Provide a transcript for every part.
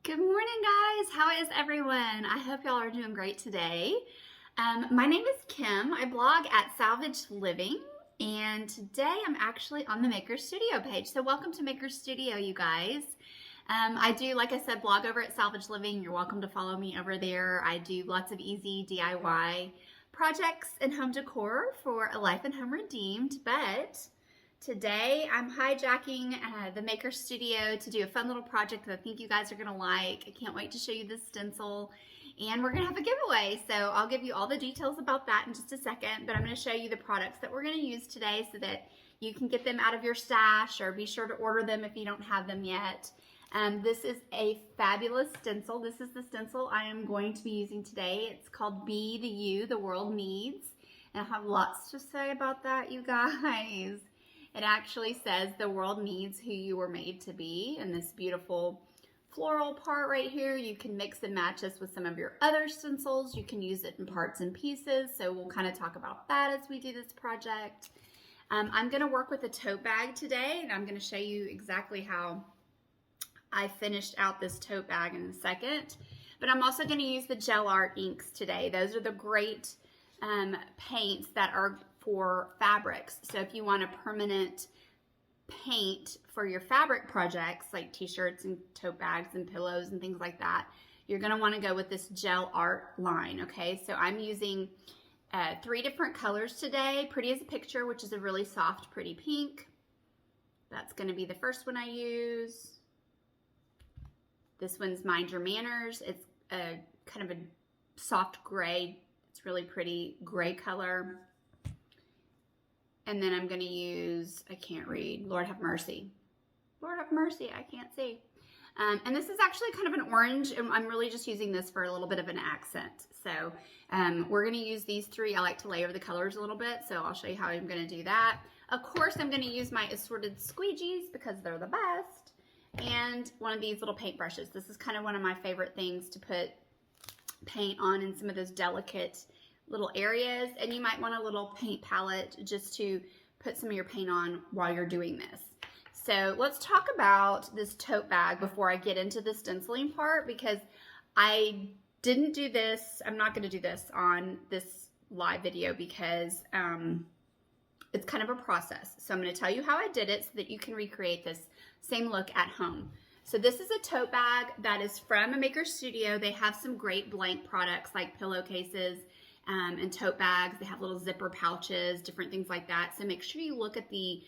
Good morning, guys. How is everyone? I hope y'all are doing great today. My name is Kim. I blog at Salvaged Living, and today I'm actually on the Maker Studio page. So welcome to Maker Studio, you guys. I do, like I said, blog over at Salvaged Living. You're welcome to follow me over there. I do lots of easy DIY projects and home decor for a life and home redeemed, but today I'm hijacking the Maker Studio to do a fun little project that I think you guys are going to like. I can't wait to show you this stencil, and we're going to have a giveaway. So I'll give you all the details about that in just a second, but I'm going to show you the products that we're going to use today so that you can get them out of your stash, or be sure to order them if you don't have them yet. This is a fabulous stencil. This is the stencil I am going to be using today. It's called Be the You the World Needs, and I have lots to say about that, you guys. It actually says the world needs who you were made to be, and this beautiful floral part right here, you can mix and match this with some of your other stencils. You can use it in parts and pieces, so we'll kind of talk about that as we do this project. I'm going to work with a tote bag today, and I'm going to show you exactly how I finished out this tote bag in a second. But I'm also going to use the gel art inks today. Those are the great paints that are for fabrics. So if you want a permanent paint for your fabric projects, like t-shirts and tote bags and pillows and things like that, you're going to want to go with this gel art line. Okay, so I'm using 3 different colors today. Pretty as a Picture, which is a really soft, pretty pink. That's going to be the first one I use. This one's Mind Your Manners. It's a kind of a soft gray. It's really pretty gray color. And then I'm going to use, I can't read, Lord Have Mercy. Lord Have Mercy, I can't see. And this is actually kind of an orange, and I'm really just using this for a little bit of an accent. So we're going to use these 3. I like to layer the colors a little bit, so I'll show you how I'm going to do that. Of course, I'm going to use my assorted squeegees because they're the best. And one of these little paint brushes. This is kind of one of my favorite things to put paint on in some of those delicate little areas, and you might want a little paint palette just to put some of your paint on while you're doing this. So let's talk about this tote bag before I get into the stenciling part, because I didn't do this. I'm not going to do this on this live video because it's kind of a process. So I'm going to tell you how I did it so that you can recreate this same look at home. So this is a tote bag that is from a Maker Studio. They have some great blank products like pillowcases and tote bags. They have little zipper pouches, different things like that. So make sure you look at the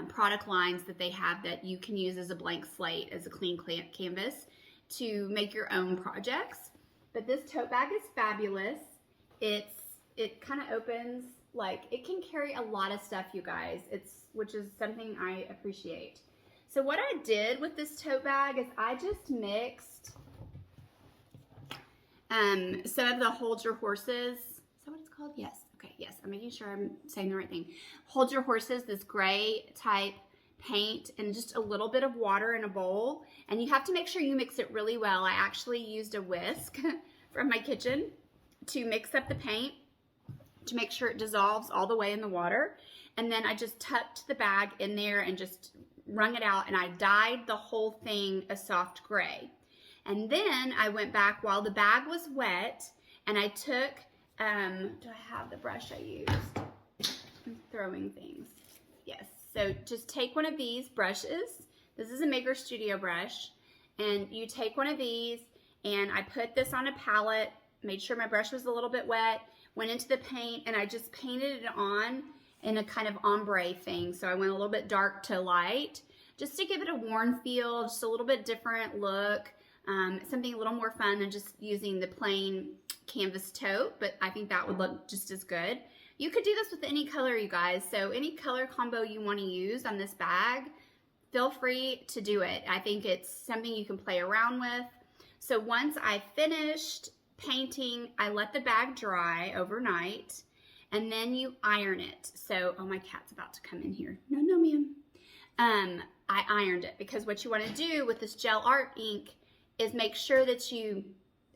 product lines that they have that you can use as a blank slate, as a clean canvas to make your own projects. But this tote bag is fabulous. It kind of opens, like, it can carry a lot of stuff, you guys, which is something I appreciate. So what I did with this tote bag is I just mixed some of the Hold Your Horses. Is that what it's called? Yes. Okay, yes. I'm making sure I'm saying the right thing. Hold Your Horses, this gray type paint, and just a little bit of water in a bowl. And you have to make sure you mix it really well. I actually used a whisk from my kitchen to mix up the paint to make sure it dissolves all the way in the water. And then I just tucked the bag in there and just wrung it out, and I dyed the whole thing a soft gray. And then I went back while the bag was wet, and I took, do I have the brush I used? I'm throwing things. Yes, so just take one of these brushes. This is a Maker Studio brush, and you take one of these, and I put this on a palette, made sure my brush was a little bit wet, went into the paint, and I just painted it on in a kind of ombre thing. So I went a little bit dark to light, just to give it a worn feel, just a little bit different look, something a little more fun than just using the plain canvas tote, but I think that would look just as good. You could do this with any color, you guys, so any color combo you want to use on this bag, feel free to do it. I think it's something you can play around with. So once I finished painting, I let the bag dry overnight, and then you iron it. So, oh, my cat's about to come in here. No, no, ma'am. I ironed it because what you want to do with this gel art ink is make sure that you,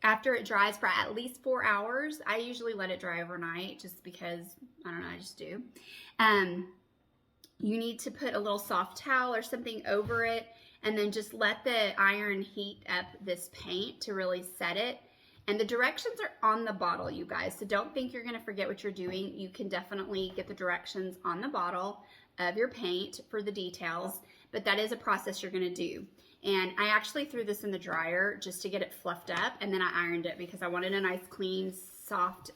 after it dries for at least 4 hours, I usually let it dry overnight just because, I don't know, I just do. You need to put a little soft towel or something over it and then just let the iron heat up this paint to really set it. And the directions are on the bottle, you guys, so don't think you're going to forget what you're doing. You can definitely get the directions on the bottle of your paint for the details, but that is a process you're going to do. And I actually threw this in the dryer just to get it fluffed up, and then I ironed it because I wanted a nice, clean, soft,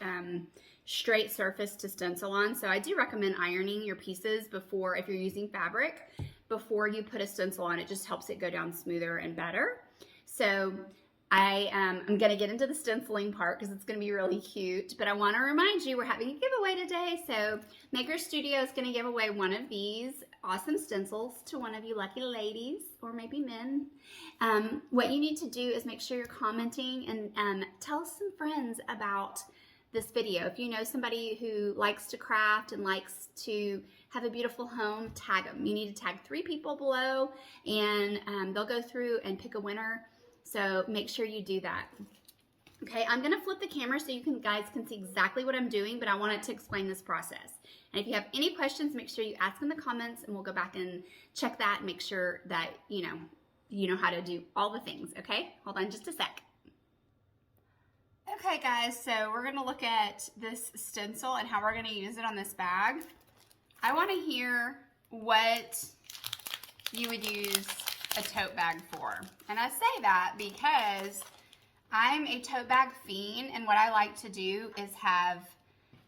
straight surface to stencil on. So I do recommend ironing your pieces before, if you're using fabric, before you put a stencil on. It just helps it go down smoother and better. So I'm going to get into the stenciling part because it's going to be really cute, but I want to remind you we're having a giveaway today. So Maker Studio is going to give away one of these awesome stencils to one of you lucky ladies, or maybe men. What you need to do is make sure you're commenting and tell some friends about this video. If you know somebody who likes to craft and likes to have a beautiful home, tag them. You need to tag 3 people below, and they'll go through and pick a winner. So make sure you do that. Okay, I'm gonna flip the camera so you guys can see exactly what I'm doing, but I wanted to explain this process. And if you have any questions, make sure you ask in the comments, and we'll go back and check that and make sure that you know how to do all the things, okay? Hold on just a sec. Okay guys, so we're gonna look at this stencil and how we're gonna use it on this bag. I wanna hear what you would use a tote bag for. And I say that because I'm a tote bag fiend, and what I like to do is have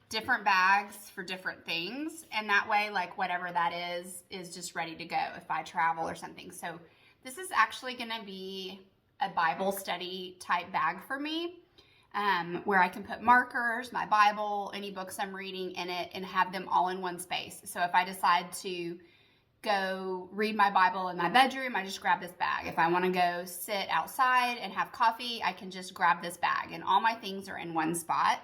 different bags for different things, and that way, like, whatever that is just ready to go if I travel or something. So this is actually gonna be a Bible study type bag for me, where I can put markers, my Bible, any books I'm reading in it, and have them all in one space. So if I decide to go read my Bible in my bedroom, I just grab this bag. If I want to go sit outside and have coffee, I can just grab this bag, and all my things are in one spot.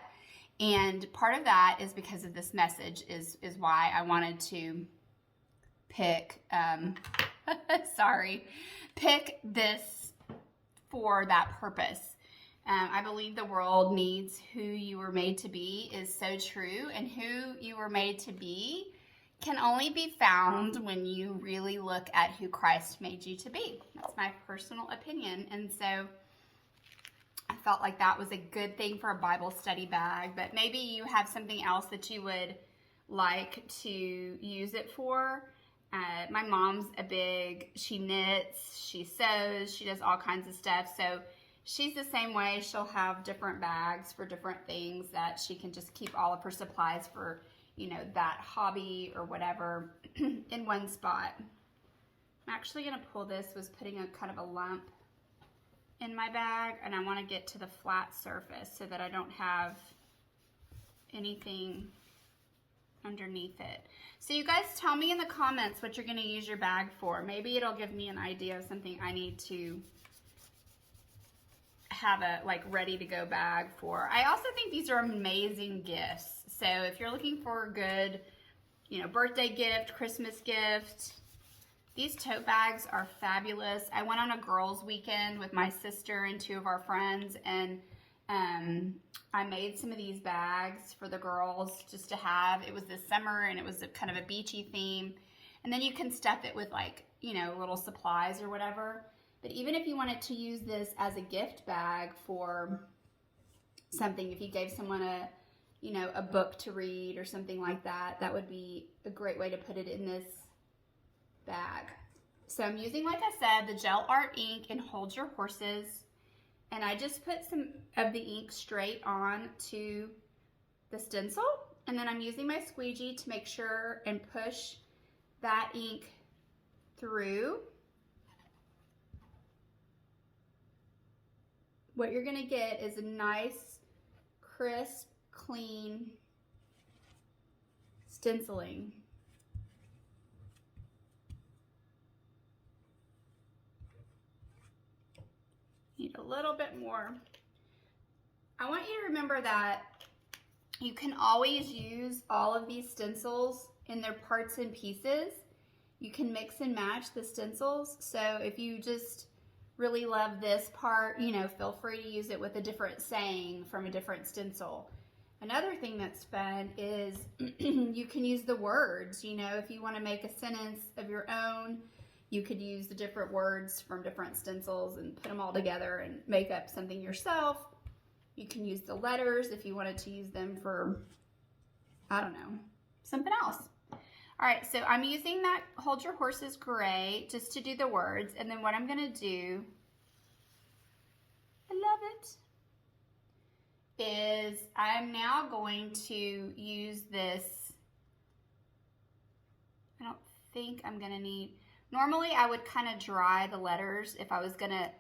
And part of that is because of this message is why I wanted to pick pick this for that purpose. I believe the world needs who you were made to be is so true, and who you were made to be can only be found when you really look at who Christ made you to be. That's my personal opinion. And so I felt like that was a good thing for a Bible study bag, but maybe you have something else that you would like to use it for. My mom's she knits, she sews, she does all kinds of stuff. So she's the same way. She'll have different bags for different things that she can just keep all of her supplies for, that hobby or whatever in one spot. I'm actually going to pull this, was putting a kind of a lump in my bag, and I want to get to the flat surface so that I don't have anything underneath it. So you guys tell me in the comments what you're going to use your bag for. Maybe it'll give me an idea of something I need to have a ready to go bag for. I also think these are amazing gifts. So if you're looking for a good, birthday gift, Christmas gift, these tote bags are fabulous. I went on a girls' weekend with my sister and 2 of our friends, and I made some of these bags for the girls just to have. It was this summer, and it was kind of a beachy theme. And then you can stuff it with little supplies or whatever. But even if you wanted to use this as a gift bag for something, if you gave someone a book to read or something like that, that would be a great way to put it in this bag. So I'm using, like I said, the Gel Art ink in Hold Your Horses, and I just put some of the ink straight on to the stencil, and then I'm using my squeegee to make sure and push that ink through. What you're going to get is a nice, crisp, clean stenciling. Need a little bit more. I want you to remember that you can always use all of these stencils in their parts and pieces. You can mix and match the stencils. So if you just really love this part, feel free to use it with a different saying from a different stencil. Another thing that's fun is you can use the words, if you want to make a sentence of your own, You could use the different words from different stencils and put them all together and make up something yourself. You can use the letters if you wanted to use them for, I don't know, something else. All right, so I'm using that Hold Your Horses gray just to do the words. And then what I'm gonna do, I love it, is I'm now going to use this. I don't think I'm gonna need, normally I would kind of dry the letters. If I was gonna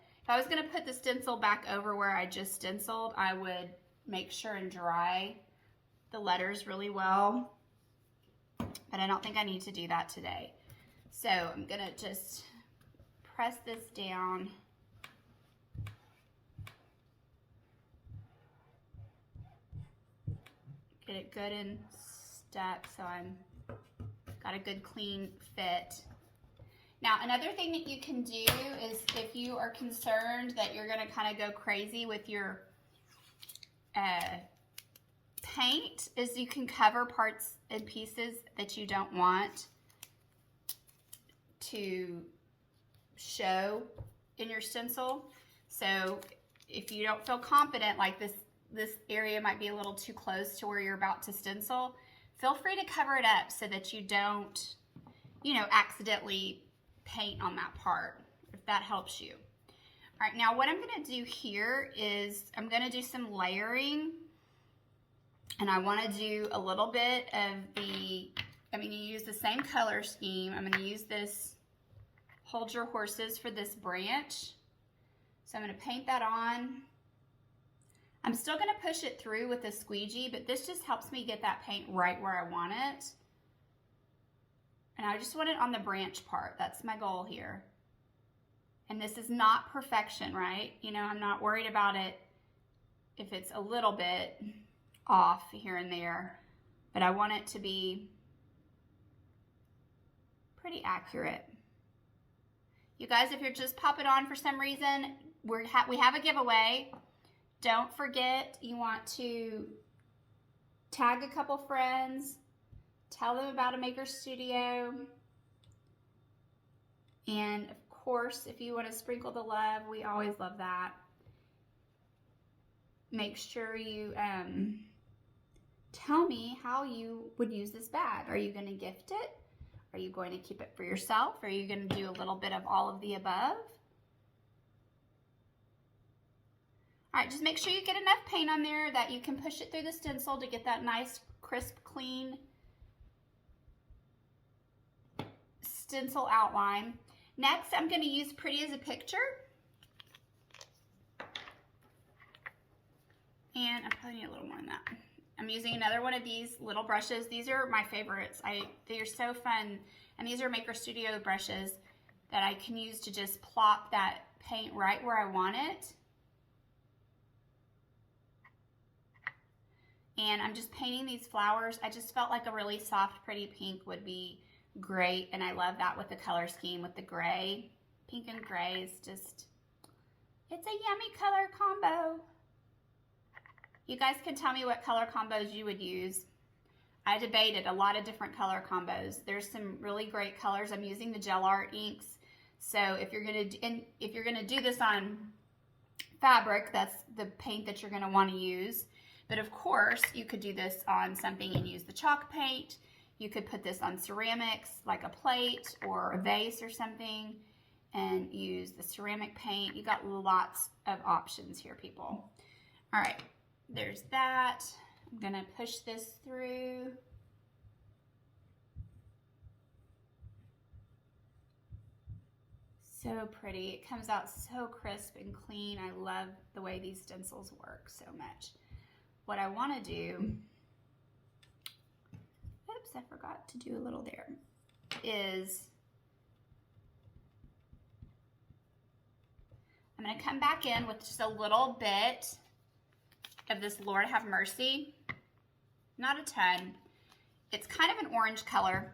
put the stencil back over where I just stenciled, I would make sure and dry the letters really well. But I don't think I need to do that today. So I'm gonna just press this down. Get it good and stuck so I'm got a good clean fit. Now another thing that you can do is if you are concerned that you're gonna kind of go crazy with your paint, is you can cover parts and pieces that you don't want to show in your stencil. So if you don't feel confident, like this area might be a little too close to where you're about to stencil, feel free to cover it up so that you don't, you know, accidentally paint on that part, if that helps you. All right, now what I'm gonna do here is I'm gonna do some layering. And I want to do a little bit of the, I'm going to use the same color scheme. I'm going to use this Hold Your Horses for this branch. So I'm going to paint that on. I'm still going to push it through with a squeegee, but this just helps me get that paint right where I want it. And I just want it on the branch part. That's my goal here. And this is not perfection, right? You know, I'm not worried about it if it's a little bit off here and there, but I want it to be pretty accurate. You guys, if you're just popping on for some reason, we have a giveaway. Don't forget, you want to tag a couple friends, tell them about a maker studio, and of course, if you want to sprinkle the love, we always love that. Make sure you tell me how you would use this bag. Are you going to gift it? Are you going to keep it for yourself? Are you going to do a little bit of all of the above? All right, just make sure you get enough paint on there that you can push it through the stencil to get that nice, crisp, clean stencil outline. Next, I'm going to use Pretty as a Picture. And I probably need a little more than that. I'm using another one of these little brushes. These are my favorites. They are so fun. And these are Maker Studio brushes that I can use to just plop that paint right where I want it. And I'm just painting these flowers. I just felt like a really soft, pretty pink would be great. And I love that with the color scheme with the gray. Pink and gray is just, it's a yummy color combo. You guys can tell me what color combos you would use. I debated a lot of different color combos. There's some really great colors. I'm using the gel art inks. So if you're gonna do this on fabric, that's the paint that you're gonna want to use. But of course, you could do this on something and use the chalk paint. You could put this on ceramics, like a plate or a vase or something, and use the ceramic paint. You got lots of options here, people. All right. There's that. I'm gonna push this through. So pretty. It comes out so crisp and clean. I love the way these stencils work so much. What I want to do, oops, I forgot to do a little there, is I'm gonna come back in with just a little bit of this Lord Have Mercy, not a ton. It's kind of an orange color.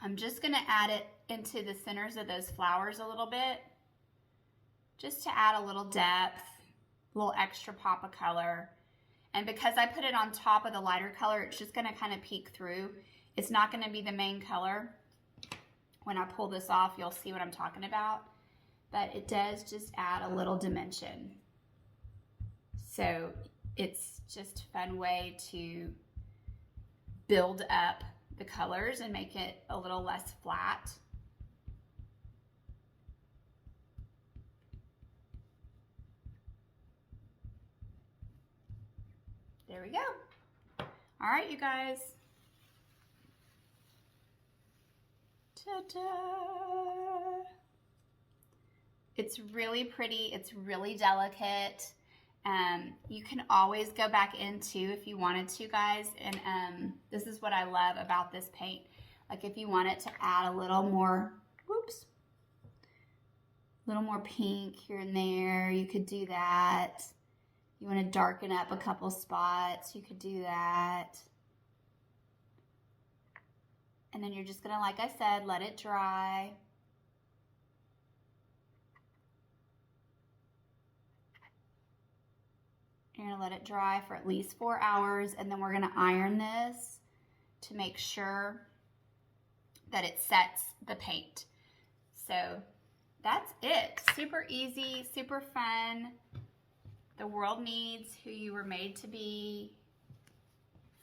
I'm just gonna add it into the centers of those flowers a little bit, just to add a little depth, a little extra pop of color. And because I put it on top of the lighter color, it's just gonna kind of peek through. It's not gonna be the main color. When I pull this off, you'll see what I'm talking about. But it does just add a little dimension. So it's just a fun way to build up the colors and make it a little less flat. There we go. All right, you guys. Ta-da! It's really pretty. It's really delicate. You can always go back into if you wanted to, guys. And this is what I love about this paint. Like if you wanted to add a little more, whoops, a little more pink here and there, you could do that. You want to darken up a couple spots, you could do that. And then you're just gonna, like I said, let it dry. You're gonna let it dry for at least 4 hours, and then we're gonna iron this to make sure that it sets the paint. So that's it. Super easy, super fun. The world needs who you were made to be,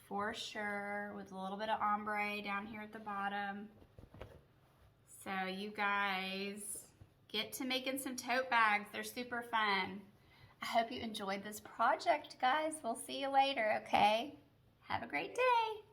for sure, with a little bit of ombre down here at the bottom. So you guys get to making some tote bags. They're super fun. I hope you enjoyed this project, guys. We'll see you later, okay? Have a great day.